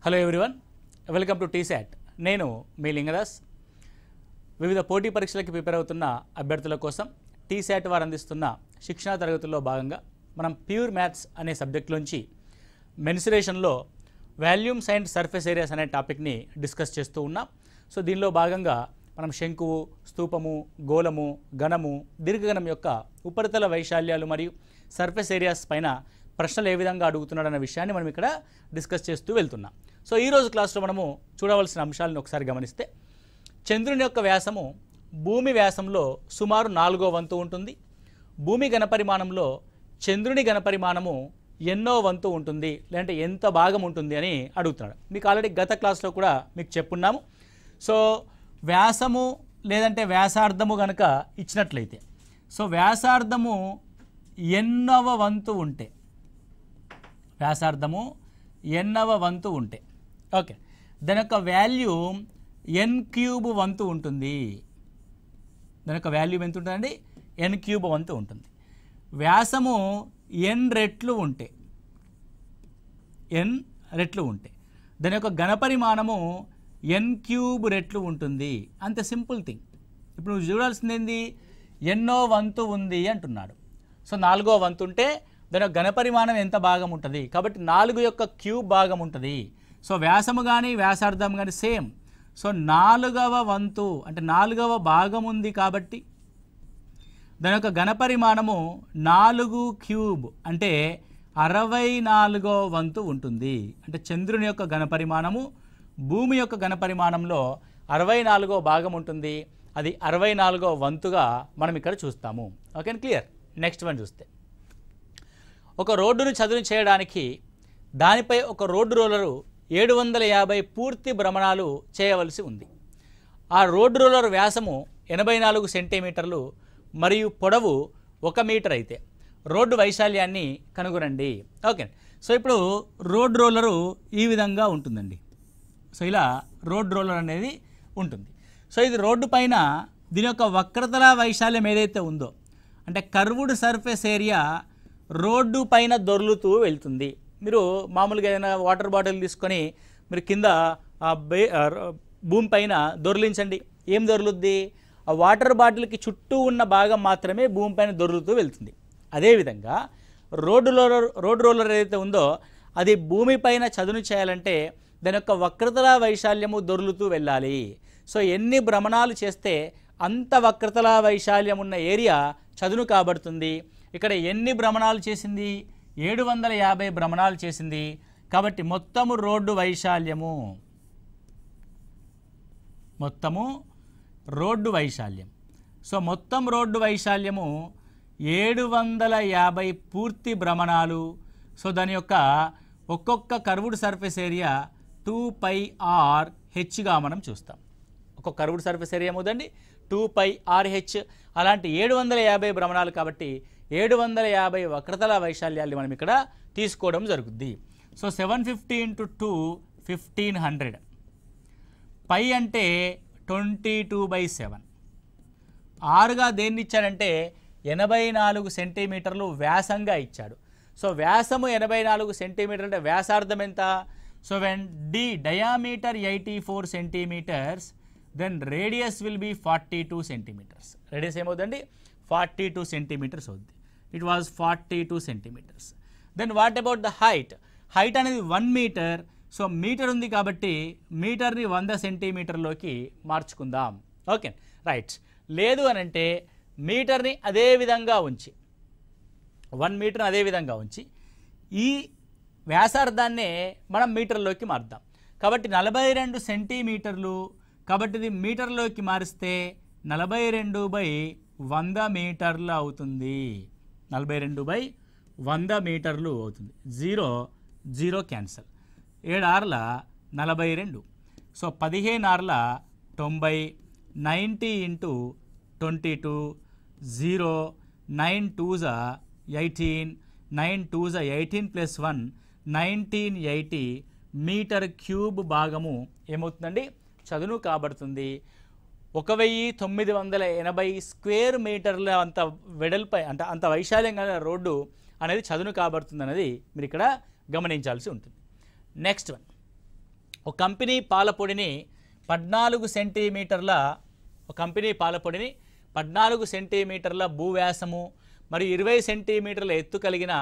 Hello everyone, welcome to T-SAT. నేను మీ లింగదాస్. వివిధ పోటీ పరీక్షలకి ప్రిపేర్ అవుతున్న అభ్యర్థుల కోసం టీశాట్ వారు అందిస్తున్న శిక్షణా తరగతుల్లో భాగంగా మనం ప్యూర్ మ్యాథ్స్ అనే సబ్జెక్టులోంచి మెన్సురేషన్లో వాల్యూమ్స్ అండ్ సర్ఫేస్ ఏరియాస్ అనే టాపిక్ని డిస్కస్ చేస్తూ ఉన్నాం. సో దీనిలో భాగంగా మనం శంకువు, స్తూపము, గోళము, ఘనము, దీర్ఘఘనం యొక్క ఉపరితల వైశాల్యాలు మరియు సర్ఫేస్ ఏరియాస్ పైన ప్రశ్నలు ఏ విధంగా అడుగుతున్నాడన్న విషయాన్ని మనం ఇక్కడ డిస్కస్ చేస్తూ వెళ్తున్నాం. సో ఈరోజు క్లాస్లో మనము చూడవలసిన అంశాలను ఒకసారి గమనిస్తే, చంద్రుని యొక్క వ్యాసము భూమి వ్యాసంలో సుమారు 4వ వంతు ఉంటుంది. భూమి ఘనపరిమాణంలో చంద్రుని ఘనపరిమాణము ఎన్నో వంతు ఉంటుంది, లేదంటే ఎంత భాగం ఉంటుంది అని అడుగుతున్నాడు. మీకు ఆల్రెడీ గత క్లాస్లో కూడా మీకు చెప్పున్నాము. సో వ్యాసము లేదంటే వ్యాసార్థము కనుక ఇచ్చినట్లయితే, సో వ్యాసార్థము ఎన్నవ వంతు ఉంటే, వ్యాసార్థము ఎన్నవ వంతు ఉంటే ఓకే, దాని యొక్క వాల్యూ n³ వంతు ఉంటుంది. దాని యొక్క వాల్యూ ఎంత ఉంటుందండి? n³ వంతు ఉంటుంది. వ్యాసము n రెట్లు ఉంటే, n రెట్లు ఉంటే దాని యొక్క ఘనపరిమాణము n³ రెట్లు ఉంటుంది. అంత సింపుల్ థింగ్. ఇప్పుడు నువ్వు చూడాల్సింది ఏంది? ఎన్నో వంతు ఉంది అంటున్నాడు. సో 4వ వంతు ఉంటే దాని యొక్క ఘనపరిమాణం ఎంత భాగం ఉంటుంది? కాబట్టి 4 యొక్క క్యూబ్ భాగం ఉంటుంది. సో వ్యాసము కానీ వ్యాసార్థం కానీ సేమ్. సో 4వ వంతు అంటే 4వ భాగం ఉంది కాబట్టి దాని యొక్క ఘనపరిమాణము 4³ అంటే 64వ వంతు ఉంటుంది. అంటే చంద్రుని యొక్క ఘనపరిమాణము భూమి యొక్క ఘనపరిమాణంలో 64వ భాగం ఉంటుంది. అది 64వ వంతుగా మనం ఇక్కడ చూస్తాము. Okay, clear. నెక్స్ట్ వన్ చూస్తే, ఒక రోడ్డును చదును చేయడానికి దానిపై ఒక రోడ్డు రోలరు 750 పూర్తి భ్రమణాలు చేయవలసి ఉంది. ఆ రోడ్డు రోలర్ వ్యాసము 84 సెంటీమీటర్లు మరియు పొడవు 1 మీటర్ అయితే రోడ్డు వైశాల్యాన్ని కనుగొనండి. ఓకే, సో ఇప్పుడు రోడ్ రోలరు ఈ విధంగా ఉంటుందండి. సో ఇలా రోడ్ రోలర్ అనేది ఉంటుంది. సో ఇది రోడ్డు పైన దీని యొక్క వక్రతల వైశాల్యం ఏదైతే ఉందో, అంటే కర్వ్డ్ సర్ఫేస్ ఏరియా రోడ్డు పైన దొర్లుతూ వెళ్తుంది. మీరు మామూలుగా ఏదైనా వాటర్ బాటిల్ తీసుకొని మీరు కింద భూమి పైన దొర్లించండి, ఏం దొర్లుద్ది? ఆ వాటర్ బాటిల్కి చుట్టూ ఉన్న భాగం మాత్రమే భూమి పైన దొర్లుతూ వెళ్తుంది. అదేవిధంగా రోడ్డు రోలర్ ఏదైతే ఉందో అది భూమి పైన చదును చేయాలంటే దాని యొక్క వక్రతల వైశాల్యము దొర్లుతూ వెళ్ళాలి. సో ఎన్ని భ్రమణాలు చేస్తే అంత వక్రతల వైశాల్యం ఉన్న ఏరియా చదును కాబడుతుంది. ఇక్కడ ఎన్ని భ్రమణాలు చేసింది? 750 భ్రమణాలు చేసింది. కాబట్టి మొత్తము రోడ్డు వైశాల్యము, సో మొత్తం రోడ్డు వైశాల్యము 750 పూర్తి భ్రమణాలు. సో దాని యొక్క ఒక్కొక్క కర్వ్డ్ సర్ఫేస్ ఏరియా 2πr/h మనం చూస్తాం. ఒక కర్వ్డ్ సర్ఫేస్ ఏరియా ఏమవుతుంది? 2πr/h. అలాంటి 750 భ్రమణాలు కాబట్టి 750 వక్రతల వైశాల్యాన్ని మనం ఇక్కడ తీసుకోవడం జరుగుద్ది. సో 750 × 2 1500. పై అంటే 22/7. ఆరుగా దేన్ని ఇచ్చాడంటే 84 సెంటీమీటర్లు వ్యాసంగా ఇచ్చాడు. సో వ్యాసము 84 సెంటీమీటర్ అంటే వ్యాసార్థం ఎంత? So when diameter 84 centimetres, then radius will be 42 centimetres. Radius ఏమవుతుందండి? 42 సెంటీమీటర్స్ అవుద్ది. It was 42 centimetres. Then what about the height? Height అనేది 1 మీటర్. సో మీటర్ ఉంది కాబట్టి మీటర్ని 100 సెంటీమీటర్లోకి మార్చుకుందాం. Okay, right. లేదు అని అంటే మీటర్ని అదే విధంగా ఉంచి, 1 మీటర్ని అదే విధంగా ఉంచి ఈ వ్యాసార్థాన్నే మనం మీటర్లోకి మారుద్దాం. కాబట్టి 42 సెంటీమీటర్లు. కాబట్టి ఇది మీటర్లోకి మారిస్తే 42/100 మీటర్లు అవుతుంది. 42/100 మీటర్లు అవుతుంది. 0 cancel. 7 42. So 15 90. 90 × 22. 0. 9 2s 18. 9 2s 18 + 1 1980 metre cube భాగము ఏమవుతుందండి? చదును కాబడుతుంది. 1980 స్క్వేర్ మీటర్ల అంత వెడల్పై అంటే అంత వైశాల్యంగా రోడ్డు అనేది చదును కాబడుతుంది అనేది మీరు ఇక్కడ గమనించాల్సి ఉంటుంది. నెక్స్ట్ వన్, ఒక కంపెనీ పాలపొడిని 14 సెంటీమీటర్ల భూవ్యాసము మరియు 20 సెంటీమీటర్ల ఎత్తు కలిగిన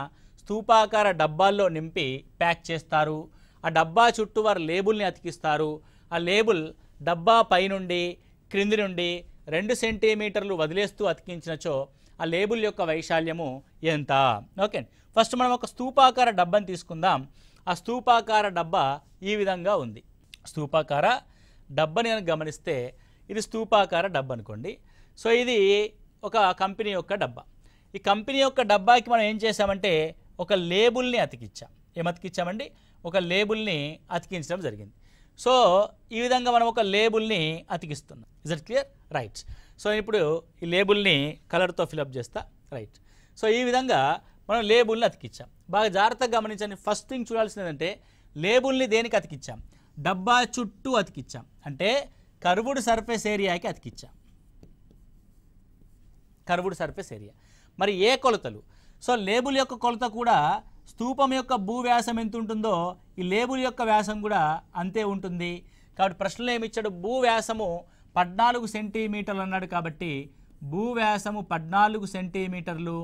స్తూపాకార డబ్బాల్లో నింపి ప్యాక్ చేస్తారు. ఆ డబ్బా చుట్టూ వారు లేబుల్ని అతికిస్తారు. ఆ లేబుల్ డబ్బా పైనుండి క్రింది నుండి 2 సెంటీమీటర్లు వదిలేస్తూ అతికించినచో ఆ లేబుల్ యొక్క వైశాల్యము ఎంత? ఓకే, ఫస్ట్ మనం ఒక స్తూపాకార డబ్బాని తీసుకుందాం. ఆ స్తూపాకార డబ్బా ఈ విధంగా ఉంది. స్తూపాకార డబ్బాని కనుక గమనిస్తే ఇది స్తూపాకార డబ్బా అనుకోండి. సో ఇది ఒక కంపెనీ యొక్క డబ్బా. ఈ కంపెనీ యొక్క డబ్బాకి మనం ఏం చేసామంటే ఒక లేబుల్ని అతికించాం. ఏం అతికించామండి? ఒక లేబుల్ని అతికించడం జరిగింది. సో ఈ విధంగా మనం ఒక లేబుల్ని అతికిస్తున్నాం. Is it clear? Right. So ఇప్పుడు ఈ లేబుల్ని కలర్తో ఫిలప్ చేస్తా. రైట్. సో ఈ విధంగా మనం లేబుల్ని అతికించాం. బాగా జాగ్రత్తగా గమనించండి. ఫస్ట్ థింగ్ చూడాల్సింది ఏంటంటే లేబుల్ని దేనికి అతికించాం? డబ్బా చుట్టూ అతికించాం. అంటే కర్వ్డ్ సర్ఫేస్ ఏరియాకి అతికించాం. Curved surface area. మరి ఏ కొలతలు? సో లేబుల్ యొక్క కొలత కూడా స్తూపం యొక్క భూవ్యాసం ఎంత ఉంటుందో ఈ లేబుల్ యొక్క వ్యాసం కూడా అంతే ఉంటుంది. కాబట్టి ప్రశ్నలో ఏమి ఇచ్చాడు? భూవ్యాసము 14 సెంటీమీటర్లు అన్నాడు. కాబట్టి భూవ్యాసము 14 సెంటీమీటర్లు,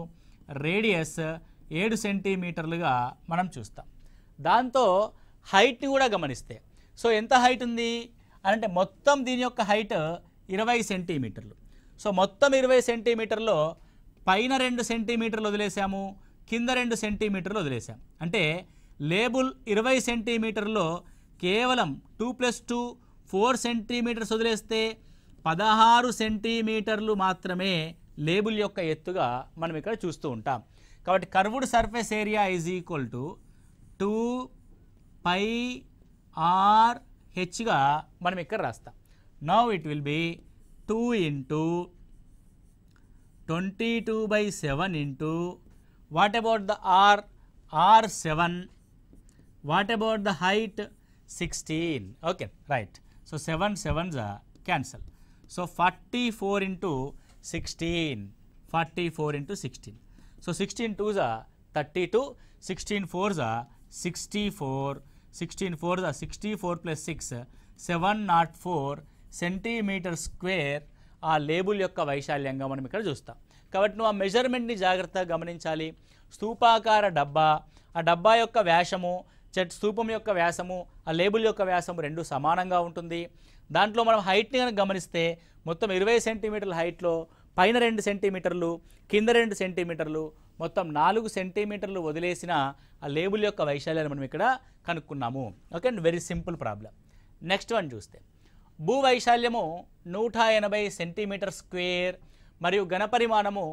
రేడియస్ 7 సెంటీమీటర్లుగా మనం చూస్తాం. దాంతో హైట్ని కూడా గమనిస్తే సో ఎంత హైట్ ఉంది అంటే మొత్తం దీని యొక్క హైట్ 20 సెంటీమీటర్లు. సో మొత్తం 20 సెంటీమీటర్లో పైన 2 సెంటీమీటర్లు వదిలేసాము, కింద 2 సెంటీమీటర్లు వదిలేసాం. అంటే లేబుల్ 20 సెంటీమీటర్లో కేవలం 2 + 2 4 సెంటీమీటర్స్ వదిలేస్తే 16 సెంటీమీటర్లు మాత్రమే లేబుల్ యొక్క ఎత్తుగా మనం ఇక్కడ చూస్తూ ఉంటాం. కాబట్టి curved surface area is equal to 2πr/h మనం ఇక్కడ రాస్తాం. Now it will be 2 × 22/7 into what about the r 7, what about the height 16. Okay, right. So 7 7s are cancel. So 44 into 16, 44 into 16. So 16 2s are 32, 16 4s are 64, 16 4s are 64 plus 6, 704 centimetre square ఆ label యొక్క వైశాల్యంగా మనం ఇక్కడ చూస్తాం. కాబట్టి నువ్వు ఆ మెజర్మెంట్ని జాగ్రత్తగా గమనించాలి. స్తూపాకార డబ్బా, ఆ డబ్బా యొక్క వ్యాసము, స్తూపం యొక్క వ్యాసము, ఆ లేబుల్ యొక్క వ్యాసము రెండు సమానంగా ఉంటుంది. దాంట్లో మనం హైట్ని కనుక గమనిస్తే మొత్తం 20 సెంటీమీటర్ల హైట్లో పైన 2 సెంటీమీటర్లు, కింద 2 సెంటీమీటర్లు, మొత్తం 4 సెంటీమీటర్లు వదిలేసిన ఆ లేబుల్ యొక్క వైశాల్యాన్ని మనం ఇక్కడ కనుక్కున్నాము. Okay, very simple problem. Next one చూస్తే భూ వైశాల్యము 180 సెంటీమీటర్ స్క్వేర్ మరియు ఘనపరిమాణము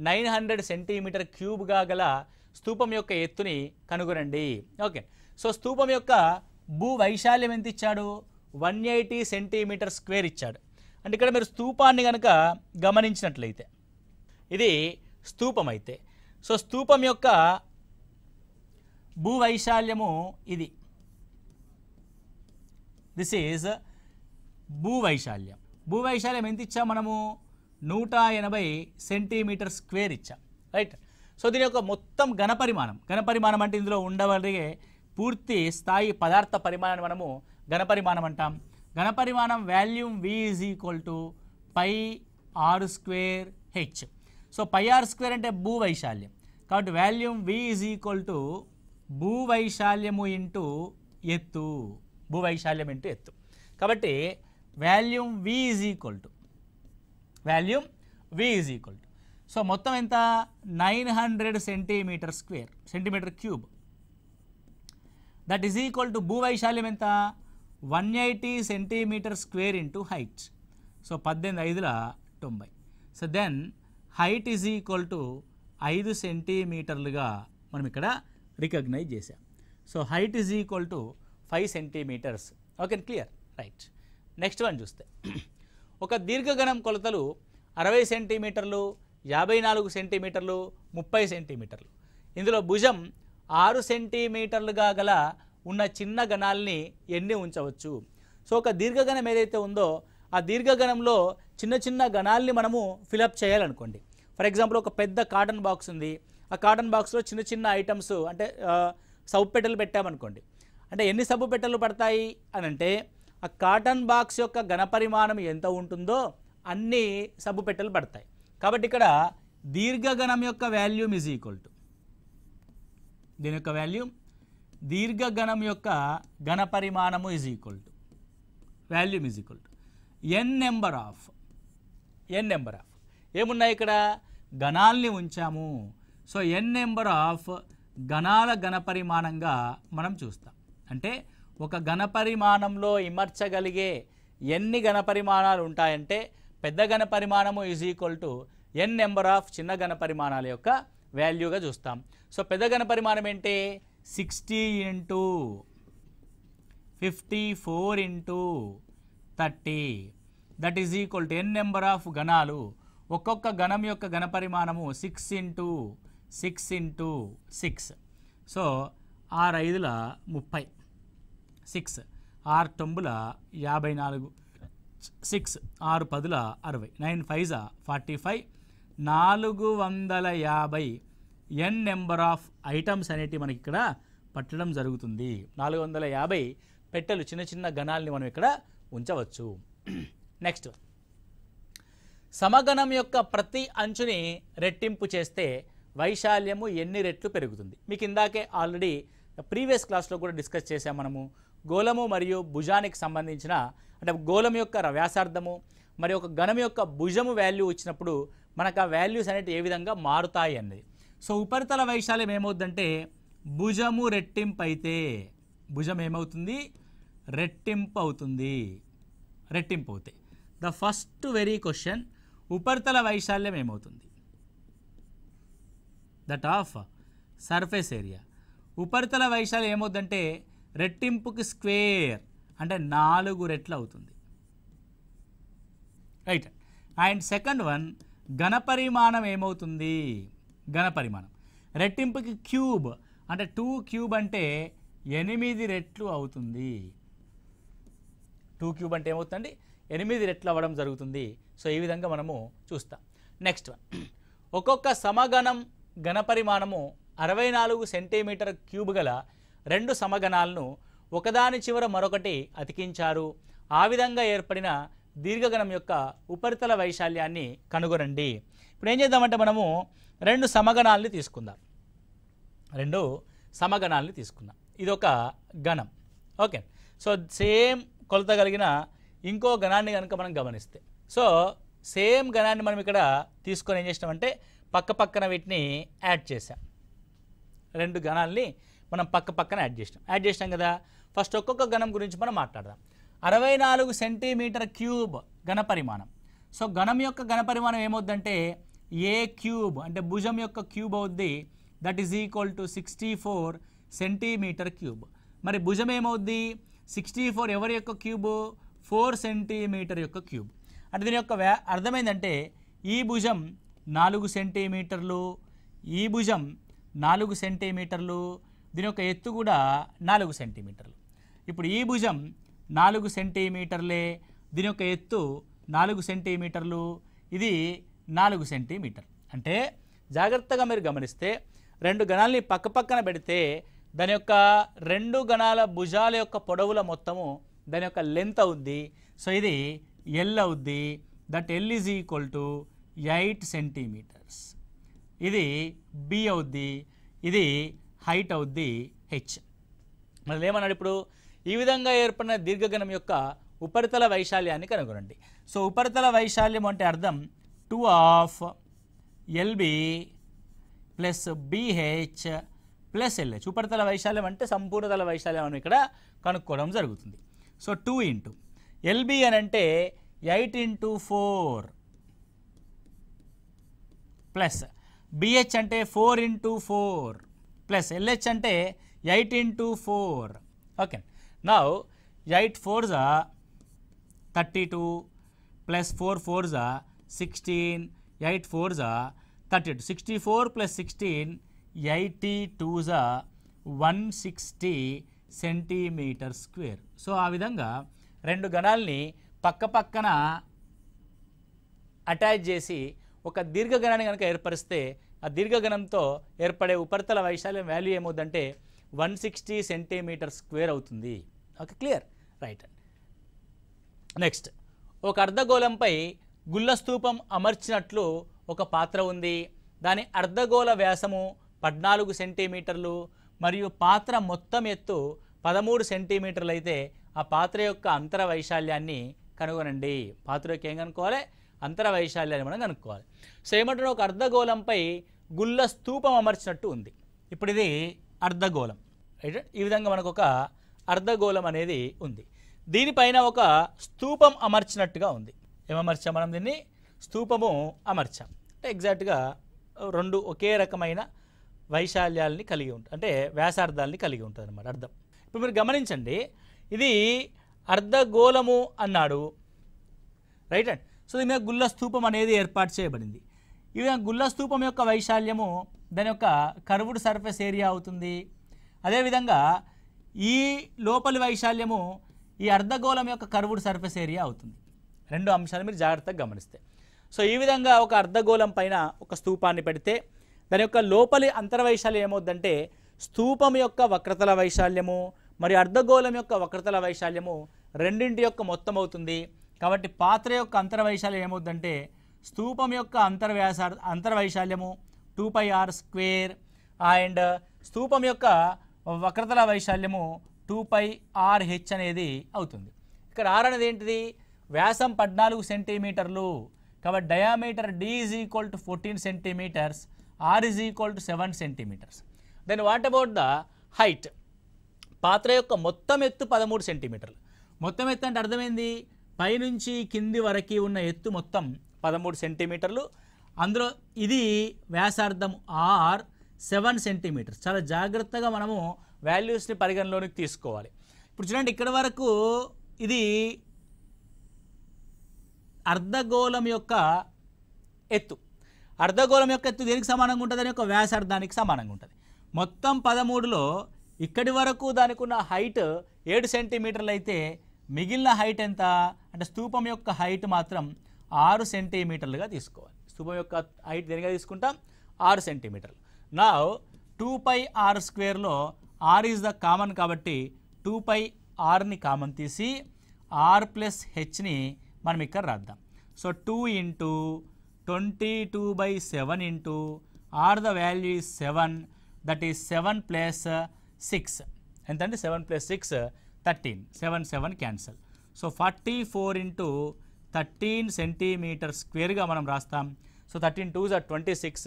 900 సెంటీమీటర్ క్యూబ్గా గల స్తూపం యొక్క ఎత్తుని కనుగొనండి. ఓకే, సో స్తూపం యొక్క భూ వైశాల్యం ఎంత ఇచ్చాడు? 180 సెంటీమీటర్ స్క్వేర్ ఇచ్చాడు. అంటే ఇక్కడ మీరు స్తూపాన్ని కనుక గమనించినట్లయితే ఇది స్తూపం అయితే, సో స్తూపం యొక్క భూ వైశాల్యము ఇది. This is భూవైశాల్యం. భూవైశాల్యం ఎంత ఇచ్చాం మనము? 180 సెంటీమీటర్ స్క్వేర్ ఇచ్చాం. రైట్. సో దీని యొక్క మొత్తం ఘనపరిమాణం అంటే ఇందులో ఉండగలిగే పూర్తి స్థాయి పదార్థ పరిమాణాన్ని మనము ఘనపరిమాణం అంటాం. ఘనపరిమాణం volume V is equal to πr²h. So πr² అంటే భూవైశాల్యం. కాబట్టి volume V is equal to భూవైశాల్యము ఇంటూ ఎత్తు, భూవైశాల్యం ఇంటూ ఎత్తు. కాబట్టి volume V is equal to so మొత్తం ఎంత? 900 centimeter square, centimeter cube. That is equal to భూవైశాల్యం ఎంత? 180 centimeter square into height. So 18×5 90. So then height is equal to 5 సెంటీమీటర్లుగా మనం ఇక్కడ రికగ్నైజ్ చేసాం. So height is equal to 5 centimetres. Okay, clear? Right. Next one చూస్తే ఒక దీర్ఘగణం కొలతలు 60 సెంటీమీటర్లు, 54 సెంటీమీటర్లు, 30 సెంటీమీటర్లు. ఇందులో భుజం 6 సెంటీమీటర్లుగా గల ఉన్న చిన్న గణాలని ఎన్ని ఉంచవచ్చు? సో ఒక దీర్ఘగణం ఏదైతే ఉందో ఆ దీర్ఘగణంలో చిన్న చిన్న గణాలని మనము ఫిలప్ చేయాలనుకోండి. ఫర్ ఎగ్జాంపుల్ ఒక పెద్ద కాటన్ బాక్స్ ఉంది. ఆ కాటన్ బాక్స్లో చిన్న చిన్న ఐటమ్స్ అంటే సౌపెట్టెలు పెట్టామనుకోండి. అంటే ఎన్ని సబ్బు పెట్టెలు పడతాయి అని అంటే ఆ కాటన్ బాక్స్ యొక్క ఘనపరిమాణం ఎంత ఉంటుందో అన్ని సబ్బు పెట్టెలు పడతాయి. కాబట్టి ఇక్కడ దీర్ఘగణం యొక్క వాల్యూమ్ ఈజ్ ఈక్వల్ టు, దీని యొక్క వాల్యూమ్ దీర్ఘగణం యొక్క ఘనపరిమాణము is equal to, volume is equal to N number of ఏమున్నాయి ఇక్కడ గణాల్ని ఉంచాము. సో ఎన్ నెంబర్ ఆఫ్ గణాల ఘనపరిమాణంగా మనం చూస్తాం. అంటే ఒక ఘనపరిమాణంలో ఇమర్చగలిగే ఎన్ని ఘనపరిమాణాలు ఉంటాయంటే పెద్ద ఘనపరిమాణము is equal to N number of చిన్న ఘనపరిమాణాల యొక్క వాల్యూగా చూస్తాం. సో పెద్ద ఘనపరిమాణం ఏంటి 60 into 54 into 30 that is equal to N number of గణాలు. ఒక్కొక్క గణం యొక్క ఘనపరిమాణము 6 ఇంటూ 6 ఇంటూ 6. సో 6 5ల 30, 6 6 9ల 54, 6 6 10ల 60, 9 5 45, 450 ఎన్ నెంబర్ ఆఫ్ ఐటమ్స్ అనేటివి మనకి ఇక్కడ పట్టడం జరుగుతుంది. 450 పెట్టెలు చిన్న చిన్న గణాలని మనం ఇక్కడ ఉంచవచ్చు. నెక్స్ట్, సమగణం యొక్క ప్రతి అంచుని రెట్టింపు చేస్తే వైశాల్యము ఎన్ని రెట్లు పెరుగుతుంది? మీకు ఇందాకే ఆల్రెడీ ప్రీవియస్ క్లాస్లో కూడా డిస్కస్ చేసాం మనము. గోళము మరియు భుజానికి సంబంధించిన, అంటే గోళం యొక్క వ్యాసార్థము మరి ఒక గణం యొక్క భుజము వాల్యూ వచ్చినప్పుడు మనకు ఆ వాల్యూస్ అనేవి ఏ విధంగా మారుతాయి అన్నది. సో ఉపరితల వైశాల్యం ఏమవుతుందంటే భుజము రెట్టింపు అయితే, భుజం ఏమవుతుంది? రెట్టింపు అవుతుంది. రెట్టింపు అవుతాయి. ద ఫస్ట్ వెరీ క్వశ్చన్, ఉపరితల వైశాల్యం ఏమవుతుంది? That of surface area. ఉపరితల వైశాల్యం ఏమవుతుందంటే రెట్టింపుకి స్క్వేర్ అంటే 4 రెట్లు అవుతుంది. రైట్. అండ్ సెకండ్ వన్, ఘనపరిమాణం ఏమవుతుంది? ఘనపరిమాణం రెట్టింపుకి క్యూబ్ అంటే 2 క్యూబ్ అంటే 8 రెట్లు అవుతుంది. 2 క్యూబ్ అంటే ఏమవుతుంది? 8 రెట్లు అవ్వడం జరుగుతుంది. సో ఈ విధంగా మనము చూస్తాం. నెక్స్ట్ వన్, ఒక్కొక్క సమగణం ఘనపరిమాణము 64 సెంటీమీటర్ క్యూబ్ గల 2 సమగణాలను ఒకదాని చివర మరొకటి అతికించారు. ఆ విధంగా ఏర్పడిన దీర్ఘగణం యొక్క ఉపరితల వైశాల్యాన్ని కనుగొనండి. ఇప్పుడు ఏం చేద్దామంటే మనము 2 సమగణాలని తీసుకుందాం. 2 సమగణాలని తీసుకుందాం. ఇది ఒక గణం. ఓకే. సో సేమ్ కొలత కలిగిన ఇంకో గణాన్ని కనుక మనం గమనిస్తే, సో సేమ్ గణాన్ని మనం ఇక్కడ తీసుకొని ఏం చేసినామంటే పక్క పక్కన వీటిని యాడ్ చేసాం. 2 గణాలని మనం పక్క పక్కన యాడ్ చేసినాం కదా. ఫస్ట్ ఒక్కొక్క గణం గురించి మనం మాట్లాడదాం. 64 సెంటీమీటర్ క్యూబ్ ఘనపరిమాణం. సో గణం యొక్క ఘనపరిమాణం ఏమవుద్దంటే ఏ క్యూబ్ అంటే భుజం యొక్క క్యూబ్ అవుద్ది. That is equal to 64 centimetre cube. మరి భుజం ఏమవుద్ది? 64 ఎవరి యొక్క క్యూబ్? 4 సెంటీమీటర్ యొక్క క్యూబ్. అంటే దీని యొక్క అర్థమైందంటే ఈ భుజం 4 సెంటీమీటర్లు, ఈ భుజం 4 సెంటీమీటర్లు, దీని యొక్క ఎత్తు కూడా 4 సెంటీమీటర్లు. ఇప్పుడు ఈ భుజం 4 సెంటీమీటర్లే, దీని యొక్క ఎత్తు 4 సెంటీమీటర్లు, ఇది 4 సెంటీమీటర్లు. అంటే జాగ్రత్తగా మీరు గమనిస్తే 2 గణాలని పక్క పక్కన పెడితే దాని యొక్క 2 గణాల భుజాల యొక్క పొడవుల మొత్తము దాని యొక్క లెంత్ అవుద్ది. సో ఇది ఎల్ అవుద్ది. That L is equal to 8 centimetres. ఇది బి అవుద్ది, ఇది హైట్ అవుద్ది హెచ్. మరి ఏమన్నాడు ఇప్పుడు? ఈ విధంగా ఏర్పడిన దీర్ఘగణం యొక్క ఉపరితల వైశాల్యాన్ని కనుగొనండి. సో ఉపరితల వైశాల్యం అంటే అర్థం 2 of LB plus BH plus LH. ఉపరితల వైశాల్యం అంటే సంపూర్ణతల వైశాల్యం అని ఇక్కడ కనుక్కోవడం జరుగుతుంది. సో 2 ఇంటూ ఎల్బి అని అంటే 8 ఇంటూ 4 ప్లస్ బిహెచ్ అంటే 4 ఇంటూ 4 ప్లస్ ఎల్హెచ్ అంటే 8 into 4. Okay. Now 8 4s are 32 plus 4 4s are 16, 8 4s are 32. 64 plus 16, 82s are 160 centimetre square. So ఆ విధంగా 2 గణాలని పక్క పక్కన అటాచ్ చేసి ఒక దీర్ఘగణాన్ని కనుక ఏర్పరిస్తే ఆ దీర్ఘగణంతో ఏర్పడే ఉపరితల వైశాల్యం వాల్యూ ఏమవుతుందంటే 160 సెంటీమీటర్ స్క్వేర్ అవుతుంది. Okay, clear, right. నెక్స్ట్, ఒక అర్ధగోళంపై గుళ్ళ స్తూపం అమర్చినట్లు ఒక పాత్ర ఉంది. దాని అర్ధగోళ వ్యాసము 14 సెంటీమీటర్లు మరియు పాత్ర మొత్తం ఎత్తు 13 సెంటీమీటర్లు అయితే ఆ పాత్ర యొక్క అంతర వైశాల్యాన్ని కనుగొనండి. పాత్ర యొక్క ఏం కనుక్కోవాలి? అంతర వైశాల్యాన్ని మనం కనుక్కోవాలి. సో ఏమంటున్నా, ఒక అర్ధగోళంపై గుళ్ళ స్తూపం అమర్చినట్టు ఉంది. ఇప్పుడు ఇది అర్ధగోళం, రైట్? ఈ విధంగా మనకు ఒక అర్ధగోళం అనేది ఉంది. దీనిపైన ఒక స్తూపం అమర్చినట్టుగా ఉంది. ఏమర్చాం మనం? దీన్ని స్తూపము అమర్చాం. అంటే ఎగ్జాక్ట్గా రెండు ఒకే రకమైన వైశాల్యాలని కలిగి ఉంటుంది, అంటే వ్యాసార్థాలని కలిగి ఉంటుంది అన్నమాట అర్థం. ఇప్పుడు మీరు గమనించండి, ఇది అర్ధగోళము అన్నాడు, రైట్ అండ్. సో దీని మీద గుళ్ళ స్తూపం అనేది ఏర్పాటు చేయబడింది. ఈ విధంగా గుళ్ళ స్తూపం యొక్క వైశాల్యము దాని యొక్క కర్వ్డ్ సర్ఫేస్ ఏరియా అవుతుంది. అదేవిధంగా ఈ లోపలి వైశాల్యము ఈ అర్ధగోళం యొక్క కర్వ్డ్ సర్ఫేస్ ఏరియా అవుతుంది. రెండు అంశాలు మీరు జాగ్రత్తగా గమనిస్తే. సో ఈ విధంగా ఒక అర్ధగోళం పైన ఒక స్తూపాన్ని పెడితే దాని యొక్క లోపలి అంతర్వైశాల్యం ఏమవుద్దంటే స్తూపం యొక్క వక్రతల వైశాల్యము మరియు అర్ధగోళం యొక్క వక్రతల వైశాల్యము రెండింటి యొక్క మొత్తం అవుతుంది. కాబట్టి పాత్ర యొక్క అంతర్వైశాల్యం ఏమవుద్దంటే స్తూపం యొక్క అంతర్వైశాల్యము 2πr² అండ్ స్తూపం యొక్క వక్రతల వైశాల్యము 2πrh అనేది అవుతుంది. ఇక్కడ r అనేది ఏంటిది? వ్యాసం 14 సెంటీమీటర్లు. కాబట్టి diameter d = 14 centimetres, r = 7 centimetres. Then what about the height? పాత్ర యొక్క మొత్తం ఎత్తు 13 సెంటీమీటర్లు. మొత్తం ఎత్తు అంటే అర్థమైంది, పైనుంచి కింది వరకు ఉన్న ఎత్తు మొత్తం 13 సెంటీమీటర్లు. అందులో ఇది వ్యాసార్థం r 7 సెంటీమీటర్స్. చాలా జాగ్రత్తగా మనము వాల్యూస్ని పరిగణలోనికి తీసుకోవాలి. ఇప్పుడు చూడండి, ఇక్కడ వరకు ఇది అర్ధగోళం యొక్క ఎత్తు. అర్ధగోళం యొక్క ఎత్తు దేనికి సమానంగా ఉంటుంది? దాని యొక్క వ్యాసార్థానికి సమానంగా ఉంటుంది. మొత్తం 13లో ఇక్కడి వరకు దానికి ఉన్న హైట్ 7 సెంటీమీటర్లు అయితే మిగిలిన హైట్ ఎంత అంటే స్తూపం యొక్క హైట్ మాత్రం 6 సెంటీమీటర్లుగా తీసుకోవాలి. స్తూపం యొక్క హైట్ దేనిగా తీసుకుంటాం? 6 సెంటీమీటర్లు. నా 2πr²లో r ఈజ్ ద కామన్ కాబట్టి 2πrని కామన్ తీసి r + hని మనం ఇక్కడ రాద్దాం. So 2 × 22/7 × r the value is 7, that is 7 + 6 ఎంతంటే 7 + 6 13, 7 7 క్యాన్సల్. సో 44 × 13 సెంటీమీటర్ స్క్వేర్గా మనం రాస్తాం. So 13 2s are 26,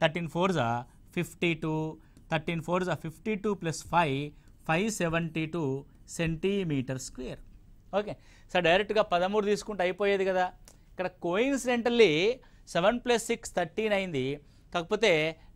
13 4s are 52, 13 4s are 52 + 5 572 centimetre square. Okay, so డైరెక్ట్గా 13 తీసుకుంటే అయిపోయేది కదా. ఇక్కడ కోయిన్సిడెంటల్లీ 7 + 6 13 అయింది. కాకపోతే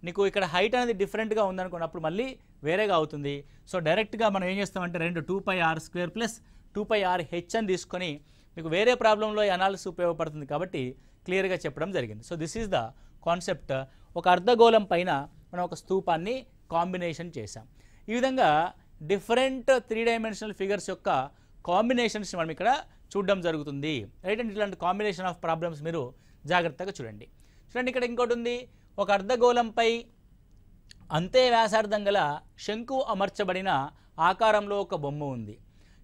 నీకు ఇక్కడ హైట్ అనేది డిఫరెంట్గా ఉందనుకోండి, అప్పుడు మళ్ళీ వేరేగా అవుతుంది. సో డైరెక్ట్గా మనం ఏం చేస్తామంటే 2πr² + 2πrh అని తీసుకొని మీకు వేరే ప్రాబ్లంలో ఈ అనాలిసిస్ ఉపయోగపడుతుంది కాబట్టి క్లియర్గా చెప్పడం జరిగింది. So this is the concept. ఒక అర్ధగోళం పైన మనం ఒక స్తూపాన్ని కాంబినేషన్ చేసాం. ఈ విధంగా డిఫరెంట్ 3 డైమెన్షనల్ ఫిగర్స్ యొక్క కాంబినేషన్స్ మనం ఇక్కడ చూడడం జరుగుతుంది, రైట్ అండ్. ఇట్లాంటి కాంబినేషన్ ఆఫ్ ప్రాబ్లమ్స్ మీరు జాగ్రత్తగా చూడండి. ఇక్కడ ఇంకోటి ఉంది, ఒక అర్ధగోళంపై అంతే వ్యాసార్థం గల శంకువు అమర్చబడిన ఆకారంలో ఒక బొమ్మ ఉంది.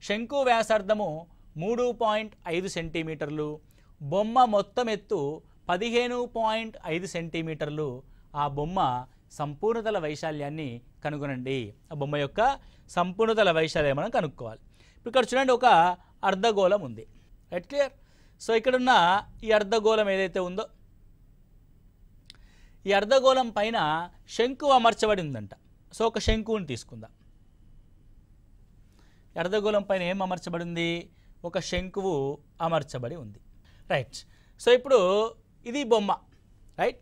శంకు వ్యాసార్థము 3.5 సెంటీమీటర్లు, బొమ్మ మొత్తం ఎత్తు 15.5 సెంటీమీటర్లు. ఆ బొమ్మ సంపూర్ణతల వైశాల్యాన్ని కనుగొనండి. ఆ బొమ్మ యొక్క సంపూర్ణతల వైశాల్యం మనం కనుక్కోవాలి. ఇప్పుడు ఇక్కడ చూడండి, ఒక అర్ధగోళం ఉంది, రైట్, క్లియర్. సో ఇక్కడున్న ఈ అర్ధగోళం ఏదైతే ఉందో ఈ అర్ధగోళం పైన శంకువు అమర్చబడి ఉందంట. సో ఒక శంకువుని తీసుకుందాం. అర్ధగోళం పైన ఏం అమర్చబడి ఉంది? ఒక శంకువు అమర్చబడి ఉంది, రైట్. సో ఇప్పుడు ఇది బొమ్మ, రైట్.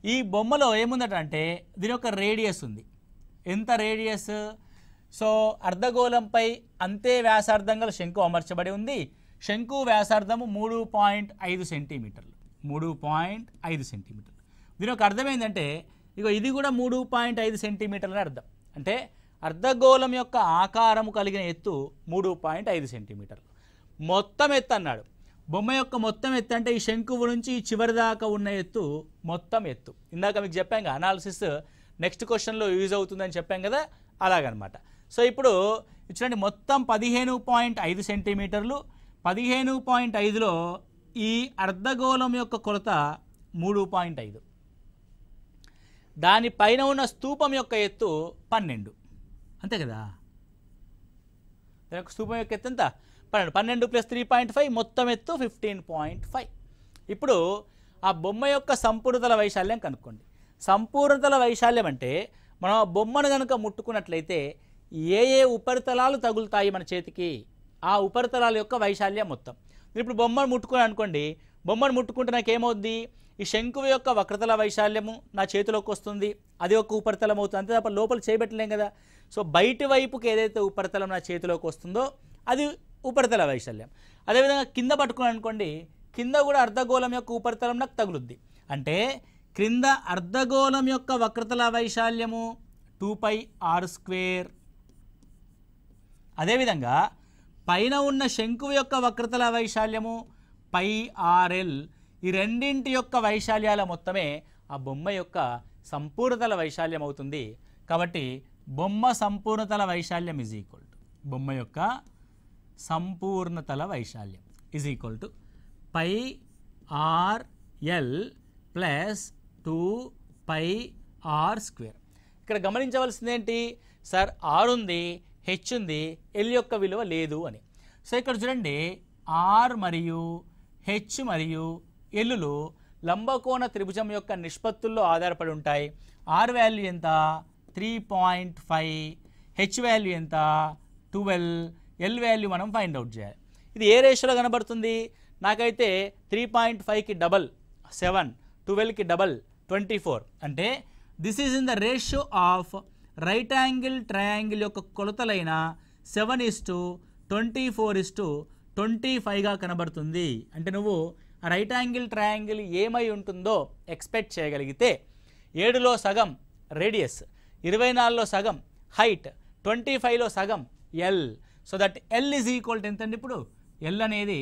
ఈ బొమ్మలో ఏముందటంటే దీని యొక్క రేడియస్ ఉంది. ఎంత రేడియస్? సో అర్ధగోళంపై అంతే వ్యాసార్థం గల శంకు అమర్చబడి ఉంది. శంకు వ్యాసార్థము 3.5 సెంటీమీటర్లు, 3.5 సెంటీమీటర్లు. దీని యొక్క అర్థం ఏంటంటే ఇక ఇది కూడా 3.5 సెంటీమీటర్ల అర్థం. అంటే అర్ధగోళం యొక్క ఆకారము కలిగిన ఎత్తు 3.5 సెంటీమీటర్లు. మొత్తం ఎత్తు అన్నాడు. బొమ్మ యొక్క మొత్తం ఎత్తు అంటే ఈ శంకువు నుంచి ఈ చివరి దాకా ఉన్న ఎత్తు మొత్తం ఎత్తు. ఇందాక మీకు చెప్పాం కదా, అనాలిసిస్ నెక్స్ట్ క్వశ్చన్లో యూజ్ అవుతుందని చెప్పాం కదా, అలాగనమాట. సో ఇప్పుడు చూడండి మొత్తం 15.5 సెంటీమీటర్లు, 15.5లో ఈ అర్ధగోళం యొక్క కొలత 3.5, దానిపైన ఉన్న స్తూపం యొక్క ఎత్తు 12, అంతే కదా. దాని స్తూపం యొక్క ఎత్తు ఎంత? 12 ప్లస్ 3.5 మొత్తం ఎత్తు 15.5. ఇప్పుడు ఆ బొమ్మ యొక్క సంపూర్ణతల వైశాల్యం కనుక్కోండి. సంపూర్ణతల వైశాల్యం అంటే మనం ఆ బొమ్మను కనుక ముట్టుకున్నట్లయితే ఏ ఏ ఉపరితలాలు తగులుతాయి మన చేతికి, ఆ ఉపరితలాల యొక్క వైశాల్యం మొత్తం. ఇప్పుడు బొమ్మను ముట్టుకుని అనుకోండి, బొమ్మను ముట్టుకుంటే నాకేమవుద్ది, ఈ శంకువు యొక్క వక్రతల వైశాల్యము నా చేతిలోకి వస్తుంది, అది ఒక ఉపరితలం అవుతుంది, అంతే తప్ప లోపల చేయబెట్టలేం కదా. సో బయటి వైపుకి ఏదైతే ఉపరితలం నా చేతిలోకి వస్తుందో అది ఉపరితల వైశాల్యం. అదేవిధంగా కింద పట్టుకుని అనుకోండి, కింద కూడా అర్ధగోళం యొక్క ఉపరితలం నాకు తగులుద్ది. అంటే క్రింద అర్ధగోళం యొక్క వక్రతల వైశాల్యము 2πr². అదేవిధంగా పైన ఉన్న శంకువు యొక్క వక్రతల వైశాల్యము πrl. ఈ రెండింటి యొక్క వైశాల్యాల మొత్తమే ఆ బొమ్మ యొక్క సంపూర్ణతల వైశాల్యం అవుతుంది. కాబట్టి బొమ్మ సంపూర్ణతల వైశాల్యం ఈజ్ ఈక్వల్ టు, బొమ్మ యొక్క సంపూర్ణతల వైశాల్యం is equal to πrl plus 2πr². ఇక్కడ గమనించవలసింది ఏంటి సార్, ఆర్ ఉంది, హెచ్ ఉంది, ఎల్ యొక్క విలువ లేదు అని. సో ఇక్కడ చూడండి, ఆర్ మరియు హెచ్ మరియు ఎల్లులు లంబకోణ త్రిభుజం యొక్క నిష్పత్తుల్లో ఆధారపడి ఉంటాయి. ఆర్ వాల్యూ ఎంత? 3.5, హెచ్ వాల్యూ ఎంత? 12, ఎల్ వాల్యూ మనం ఫైండ్ అవుట్ చేయాలి. ఇది ఏ రేషియోలో కనబడుతుంది? నాకైతే 3.5కి డబల్ 7, 12కి డబల్ 24. అంటే this is in the ratio of right angle triangle యొక్క కొలతలైన 7:24:25గా కనబడుతుంది. అంటే నువ్వు ఆ రైట్ యాంగిల్ ట్రయాంగిల్ ఏమై ఉంటుందో ఎక్స్పెక్ట్ చేయగలిగితే 7లో సగం రేడియస్, 24లో సగం హైట్, 25లో సగం L. So that L is equal to ఎంత అండి? ఇప్పుడు ఎల్ అనేది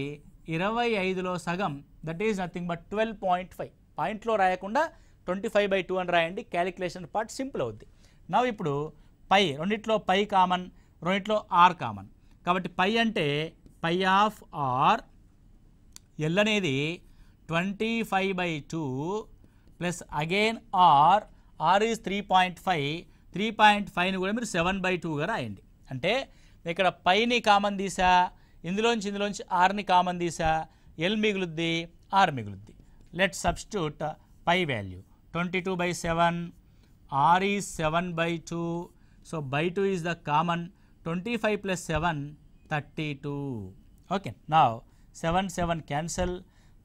25లో సగం, దట్ ఈజ్ నథింగ్ బట్ 12.5. పాయింట్లో రాయకుండా 25/2 అని రాయండి, క్యాలిక్యులేషన్ పార్ట్ సింపుల్ అవుద్ది. నా ఇప్పుడు పై, రెండిట్లో పై కామన్, రెండిట్లో ఆర్ కామన్. కాబట్టి పై అంటే పై ఆఫ్ ఆర్, ఎల్ అనేది 25/2 plus again R, R is 3.5, 3.5ని కూడా మీరు 7/2గా రాయండి. అంటే ఇక్కడ పైని కామన్ తీసా, ఇందులోంచి ఆర్ని కామన్ తీసా, ఎల్ మిగులుద్ది, ఆర్ మిగులుద్ది. Let substitute pi value 22/7, r is 7/2, so by 2 is the common, 25 plus 7, 32. Okay, now 7 cancel,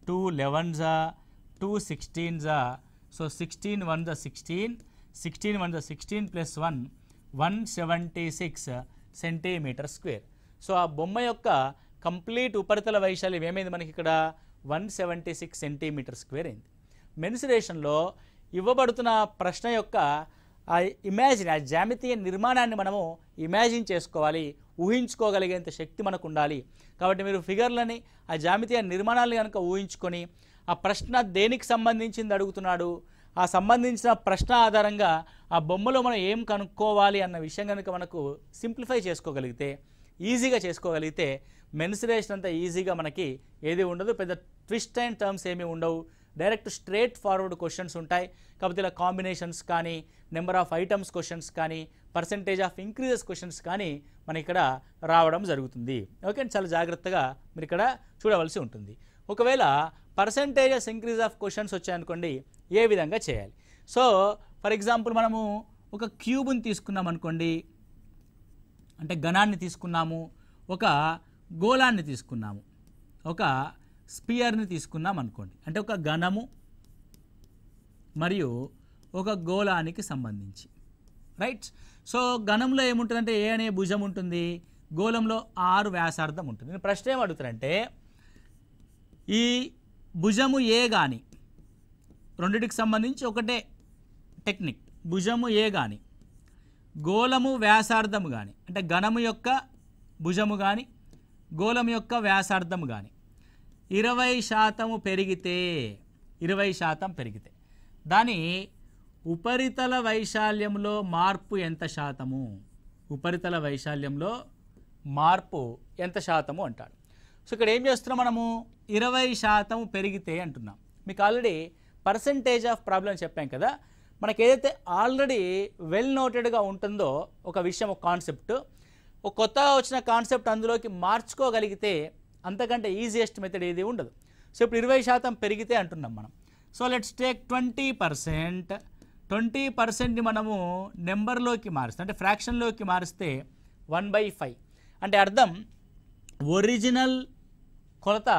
2 11s are, 2 16s are, so 16 1 the 16, 16 1 the 16 plus 1, 176 centimeter square. So ఆ బొమ్మ యొక్క కంప్లీట్ ఉపరితల వైశాల్యం ఏమైంది మనకి ఇక్కడ? 176 సెంటీమీటర్ స్క్వేర్ అయింది. మెన్సురేషన్లో ఇవ్వబడుతున్న ప్రశ్న యొక్క ఆ ఇమాజిన్, ఆ జ్యామితీయ నిర్మాణాన్ని మనము ఇమాజిన్ చేసుకోవాలి, ఊహించుకోగలిగేంత శక్తి మనకు ఉండాలి. కాబట్టి మీరు ఫిగర్లని, ఆ జ్యామితీయ నిర్మాణాలను కనుక ఊహించుకొని ఆ ప్రశ్న దేనికి సంబంధించింది అడుగుతున్నాడు, ఆ సంబంధించిన ప్రశ్న ఆధారంగా ఆ బొమ్మలో మనం ఏం కనుక్కోవాలి అన్న విషయం కనుక మనకు సింప్లిఫై చేసుకోగలిగితే, ఈజీగా చేసుకోగలిగితే మెన్సురేషన్ అంతా ఈజీగా మనకి ఏది ఉండదు, పెద్ద ట్విస్ట్ అండ్ టర్మ్స్ ఏమీ ఉండవు, డైరెక్ట్ స్ట్రేట్ ఫార్వర్డ్ క్వశ్చన్స్ ఉంటాయి. కాకపోతే ఇలా కాంబినేషన్స్ కానీ, నెంబర్ ఆఫ్ ఐటమ్స్ క్వశ్చన్స్ కానీ, పర్సంటేజ్ ఆఫ్ ఇంక్రీజెస్ క్వశ్చన్స్ కానీ మన ఇక్కడ రావడం జరుగుతుంది. ఓకే, చాలా జాగ్రత్తగా మీరు ఇక్కడ చూడవలసి ఉంటుంది. ఒకవేళ పర్సంటేజెస్ ఇంక్రీజ్ ఆఫ్ క్వశ్చన్స్ వచ్చాయనుకోండి, ఏ విధంగా చేయాలి? సో ఫర్ ఎగ్జాంపుల్ మనము ఒక క్యూబ్ని తీసుకున్నాం అనుకోండి, అంటే ఘనాన్ని తీసుకున్నాము, ఒక గోళాన్ని తీసుకున్నాము, ఒక స్పియర్ని తీసుకున్నాం అనుకోండి, అంటే ఒక ఘనము మరియు ఒక గోళానికి సంబంధించి, రైట్? సో ఘనంలో ఏముంటుందంటే ఏ అనే భుజం ఉంటుంది, గోళంలో 6 వ్యాసార్థం ఉంటుంది. నేను ప్రశ్న ఏం అడుగుతానంటే, ఈ భుజము ఏ కానీ, రెండింటికి సంబంధించి ఒకటే టెక్నిక్, భుజము ఏ కానీ, గోళము వ్యాసార్థము కానీ, అంటే ఘనము యొక్క భుజము కానీ, గోళం యొక్క వ్యాసార్థము కానీ 20% పెరిగితే, 20% పెరిగితే దాని ఉపరితల వైశాల్యంలో మార్పు ఎంత శాతము? ఉపరితల వైశాల్యంలో మార్పు ఎంత శాతము అంటాడు. సో ఇక్కడ ఏం చేస్తున్నాం మనము 20% పెరిగితే అంటున్నాం. మీకు ఆల్రెడీ పర్సంటేజ్ ఆఫ్ ప్రాబ్లం చెప్పాం కదా. మనకి ఏదైతే ఆల్రెడీ వెల్ నోటెడ్గా ఉంటుందో ఒక విషయం, ఒక కాన్సెప్ట్, ఒక కొత్తగా వచ్చిన కాన్సెప్ట్ అందులోకి మార్చుకోగలిగితే అంతకంటే ఈజియెస్ట్ మెథడ్ ఏది ఉండదు. సో ఇప్పుడు 20% పెరిగితే అంటున్నాం మనం. So let's take 20%. 20%ని మనము నెంబర్లోకి మారిస్తే, అంటే ఫ్రాక్షన్లోకి మారిస్తే 1/5. అంటే అర్థం ఒరిజినల్ కొలత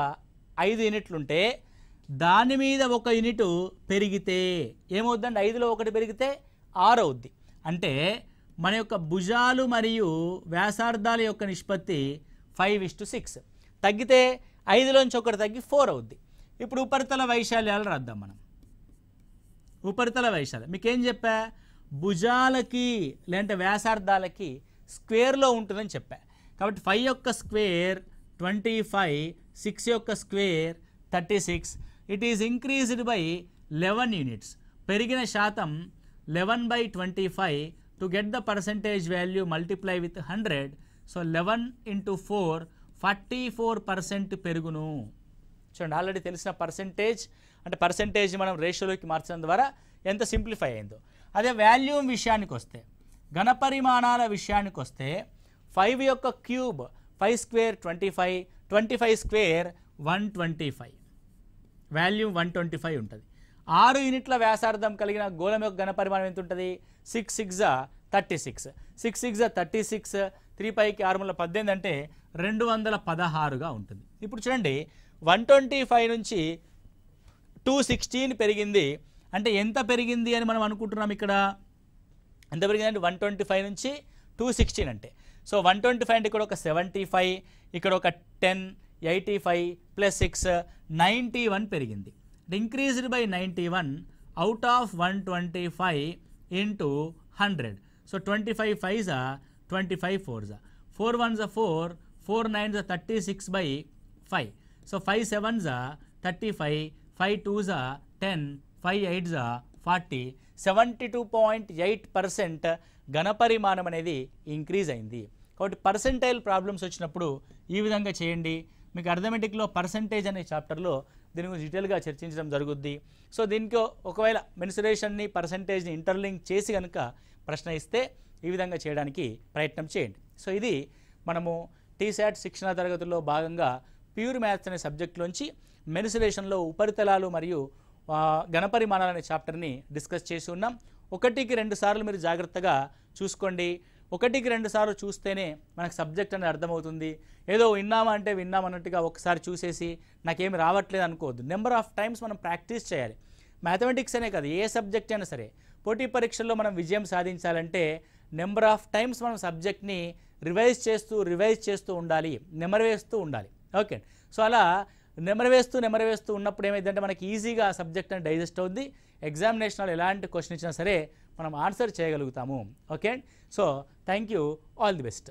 5 యూనిట్లుంటే దాని మీద 1 యూనిట్ పెరిగితే ఏమవుద్దండి? 5లో 1 పెరిగితే 6 అవుద్ది. అంటే మన యొక్క భుజాలు మరియు వ్యాసార్థాల యొక్క నిష్పత్తి 5:6. తగ్గితే 5లోంచి 1 తగ్గి 4 అవుద్ది. ఇప్పుడు ఉపరితల వైశాల్యాలు రాద్దాం మనం. ఉపరితల వైశాల్యం మీకేం చెప్పా? భుజాలకి లేదంటే వ్యాసార్థాలకి స్క్వేర్లో ఉంటుందని చెప్పా. కాబట్టి 5 యొక్క స్క్వేర్ 25, 6 యొక్క square 36. It is increased by 11 units. పెరిగిన శాతం 11/25. To get the percentage value multiply with 100. So 11 × 4 44% పెరుగును. చూడండి, ఆల్రెడీ తెలిసిన పర్సంటేజ్, అంటే పర్సంటేజ్ మనం రేషియోలోకి మార్చడం ద్వారా ఎంత సింప్లిఫై అయిందో. అదే వాల్యూమ్ విషయానికి వస్తే, ఘనపరిమాణాల విషయానికి వస్తే 5 యొక్క క్యూబ్ 5 స్క్వేర్ 25, 25 స్క్వేర్ 125, వాల్యూమ్ 125 ఉంటుంది. 6 యూనిట్ల వ్యాసార్థం కలిగిన గోళం యొక్క ఘనపరిమాణం ఎంత ఉంటుంది? 6 6 36, 6 6 36, 3 పైకి 6 18 అంటే 216గా ఉంటుంది. ఇప్పుడు చూడండి, 125 నుంచి 216 పెరిగింది. అంటే ఎంత పెరిగింది అని మనం అనుకుంటున్నాం ఇక్కడ? ఎంత పెరిగిందంటే 125 నుంచి 216 అంటే. సో 125 అంటే ఇక్కడ ఒక 75, ఇక్కడ ఒక 10, 85 + 6 91 పెరిగింది. Increased by 91 out of 125 into 100. So 25 5s 25 4s, 4 1s 4, 4 9s 36/5. So 5 7s 35, 5 2s 10, 5 8s 40. 72.8% ఘనపరిమాణం అనేది ఇంక్రీజ్ అయింది. కాబట్టి పర్సెంటైల్ ప్రాబ్లమ్స్ వచ్చినప్పుడు ఈ విధంగా చేయండి. మీకు అర్థమెటిక్లో పర్సెంటేజ్ అనే చాప్టర్లో దీని గురించి డీటెయిల్గా చర్చించడం జరుగుద్ది. సో దీనికి ఒకవేళ మెన్సురేషన్ని పర్సెంటేజ్ని ఇంటర్లింక్ చేసి కనుక ప్రశ్న ఇస్తే ఈ విధంగా చేయడానికి ప్రయత్నం చేయండి. సో ఇది మనము టీశాట్ శిక్షణా తరగతుల్లో భాగంగా ప్యూర్ మ్యాథ్స్ అనే సబ్జెక్టులోంచి మెన్సురేషన్లో ఉపరితలాలు మరియు ఘనపరిమాణాలు అనే చాప్టర్ని డిస్కస్ చేసి ఉన్నాం. 1కి 2 సార్లు మీరు జాగ్రత్తగా చూసుకోండి. 1కి 2 సార్లు చూస్తేనే మనకు సబ్జెక్ట్ అనేది అర్థమవుతుంది. ఏదో విన్నామా అంటే విన్నామన్నట్టుగా ఒకసారి చూసేసి నాకేమి రావట్లేదు అనుకోవద్దు. నెంబర్ ఆఫ్ టైమ్స్ మనం ప్రాక్టీస్ చేయాలి. మ్యాథమెటిక్స్ అనే కాదు, ఏ సబ్జెక్ట్ అయినా సరే పోటీ పరీక్షల్లో మనం విజయం సాధించాలంటే నెంబర్ ఆఫ్ టైమ్స్ మనం సబ్జెక్ట్ని రివైజ్ చేస్తూ ఉండాలి, నెమరవేస్తూ ఉండాలి. ఓకే, సో అలా నెమరవేస్తూ ఉన్నప్పుడు ఏమైందంటే మనకి ఈజీగా ఆ సబ్జెక్ట్ అని డైజెస్ట్ అవుద్ది. ఎగ్జామినేషన్లో ఎలాంటి క్వశ్చన్ ఇచ్చినా సరే మనం ఆన్సర్ చేయగలుగుతాము. Okay, so thank you, all the best.